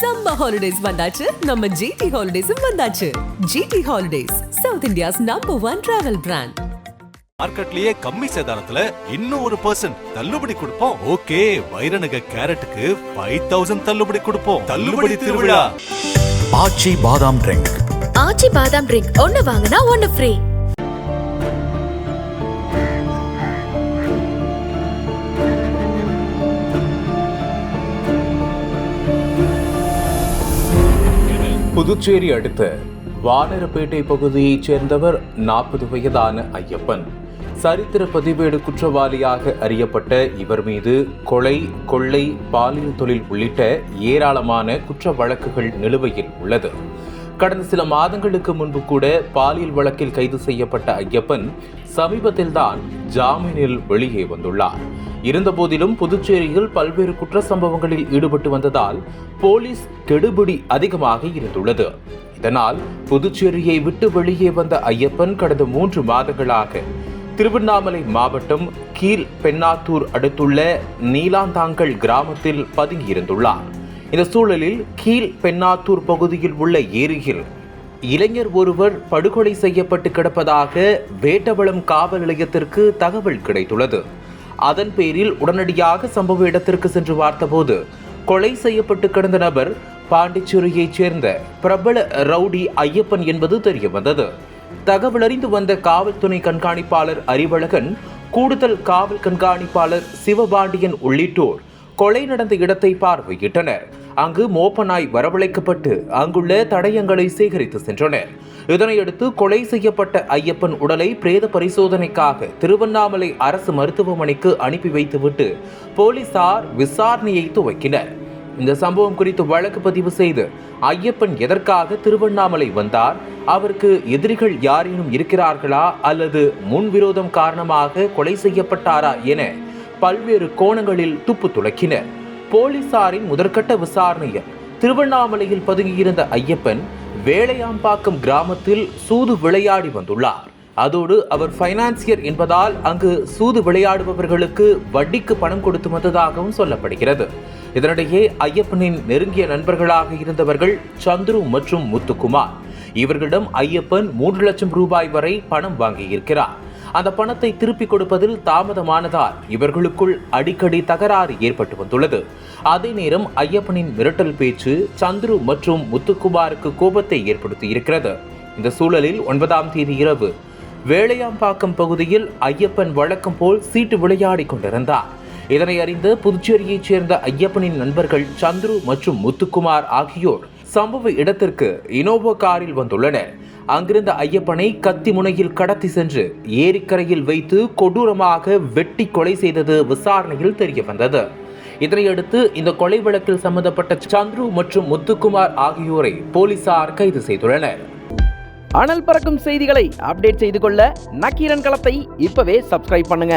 Summer holidays வந்தாச்சு, நம்ம GT ஹாலிடேஸும் வந்தாச்சு. GT Holidays, South India's #1 travel brand. மார்க்கெட்லயே கம்மி சேதாரத்துல இன்னும் 1% தள்ளுபடி கொடுப்போம். ஓகே, வைரநக கேரட்டுக்கு 5000 தள்ளுபடி கொடுப்போம். தள்ளுபடி திருவிழா. ஆச்சி பாதாம் ட்ரிங்க். ஆச்சி பாதாம் ட்ரிங்க் ஒன்னு வாங்கினா ஒன்னு ஃப்ரீ. புதுச்சேரி அடுத்த வானரப்பேட்டை பகுதியைச் சேர்ந்தவர் 40 வயதான ஐயப்பன். சரித்திர பதிவேடு குற்றவாளியாக அறியப்பட்ட இவர் மீது கொலை, கொள்ளை, பாலியல் தொழில் உள்ளிட்ட ஏராளமான குற்ற வழக்குகள் நிலுவையில் உள்ளது. கடந்த சில மாதங்களுக்கு முன்பு கூட பாலியல் வழக்கில் கைது செய்யப்பட்ட ஐயப்பன் சமீபத்தில்தான் ஜாமீனில் வெளியே வந்துள்ளார். இருந்தபோதிலும் புதுச்சேரியில் பல்வேறு குற்ற சம்பவங்களில் ஈடுபட்டு வந்ததால் போலீஸ் கெடுபிடி அதிகமாக இருந்துள்ளது. இதனால் புதுச்சேரியை விட்டு வெளியே வந்த ஐயப்பன் கடந்த 3 மாதங்களாக திருவண்ணாமலை மாவட்டம் கீழ் பெண்ணாத்தூர் அடுத்துள்ள நீலாந்தாங்கல் கிராமத்தில் பதுங்கியிருந்துள்ளார். இந்த சூழலில் கீழ் பெண்ணாத்தூர் பகுதியில் உள்ள ஏரியில் இளைஞர் ஒருவர் படுகொலை செய்யப்பட்டு கிடப்பதாக வேட்டவளம் காவல் நிலையத்திற்கு தகவல் கிடைத்துள்ளது. அதன் பேரில் உடனடியாக சம்பவ இடத்திற்கு சென்று பார்த்தபோது கொலை செய்யப்பட்டு கிடந்த நபர் பாண்டிச்சேரியைச் சேர்ந்த பிரபல ரவுடி ஐயப்பன் என்பது தெரிய வந்தது. தகவல் அறிந்து வந்த காவல் துணை கண்காணிப்பாளர் அறிவழகன், கூடுதல் காவல் கண்காணிப்பாளர் சிவபாண்டியன் உள்ளிட்டோர் கொலை நடந்த இடத்தை பார்வையிட்டனர். அங்கு மோப்ப நாய் வரவழைக்கப்பட்டு அங்குள்ள தடயங்களை சேகரித்து சென்றனர். இதனையடுத்து கொலை செய்யப்பட்ட ஐயப்பன் உடலை பிரேத பரிசோதனைக்காக திருவண்ணாமலை அரசு மருத்துவமனைக்கு அனுப்பி வைத்துவிட்டு போலீசார் விசாரணையை துவக்கினர். இந்த சம்பவம் குறித்து வழக்கு பதிவு செய்து ஐயப்பன் எதற்காக திருவண்ணாமலை வந்தார், அவருக்கு எதிரிகள் யாரேனும் இருக்கிறார்களா அல்லது முன்விரோதம் காரணமாக கொலை செய்யப்பட்டாரா என பல்வேறு கோணங்களில் துப்பு துளக்கினர். போலீசாரின் முதற்கட்ட விசாரணையில் திருவண்ணாமலையில் பதுங்கியிருந்த ஐயப்பன் வேளையாம்பாக்கம் கிராமத்தில் சூது விளையாடி வந்துள்ளார். அதோடு அவர் பைனான்சியர் என்பதால் அங்கு சூது விளையாடுபவர்களுக்கு வட்டிக்கு பணம் கொடுத்து வந்ததாகவும் சொல்லப்படுகிறது. இதனிடையே ஐயப்பனின் நெருங்கிய நண்பர்களாக இருந்தவர்கள் சந்துரு மற்றும் முத்துக்குமார். இவர்களிடம் ஐயப்பன் 3 லட்சம் ரூபாய் வரை பணம் வாங்கியிருக்கிறார். அந்த பணத்தை திருப்பிக் கொடுப்பதில் தாமதமானதால் இவர்களுக்குள் அடிக்கடி தகராறு ஏற்பட்டு வந்துள்ளது. அதே நேரம் ஐயப்பனின் மிரட்டல் பேச்சு சந்துரு மற்றும் முத்துக்குமாருக்கு கோபத்தை ஏற்படுத்தி இருக்கிறது. இந்த சூழலில் 9ஆம் தேதி இரவு வேளையாம்பாக்கம் பகுதியில் ஐயப்பன் வழக்கம் போல் சீட்டு விளையாடி கொண்டிருந்தார். இதனை அறிந்த புதுச்சேரியைச் சேர்ந்த ஐயப்பனின் நண்பர்கள் சந்துரு மற்றும் முத்துக்குமார் ஆகியோர் சம்பவ இடத்திற்கு இனோவா காரில் வந்துள்ளனர். அங்கிருந்த ஐயப்பனை கத்தி முனையில் கடத்தி சென்று ஏரிக்கரையில் வைத்து கொடூரமாக வெட்டி கொலை செய்தது விசாரணையில் தெரிய வந்தது. இதனையடுத்து இந்த கொலை வழக்கில் சம்பந்தப்பட்ட சந்துரு மற்றும் முத்துக்குமார் ஆகியோரை போலீசார் கைது செய்துள்ளனர். அனல் பறக்கும் செய்திகளை அப்டேட் செய்து கொள்ள நக்கீரன் களத்தை இப்பவே சப்ஸ்கிரைப் பண்ணுங்க.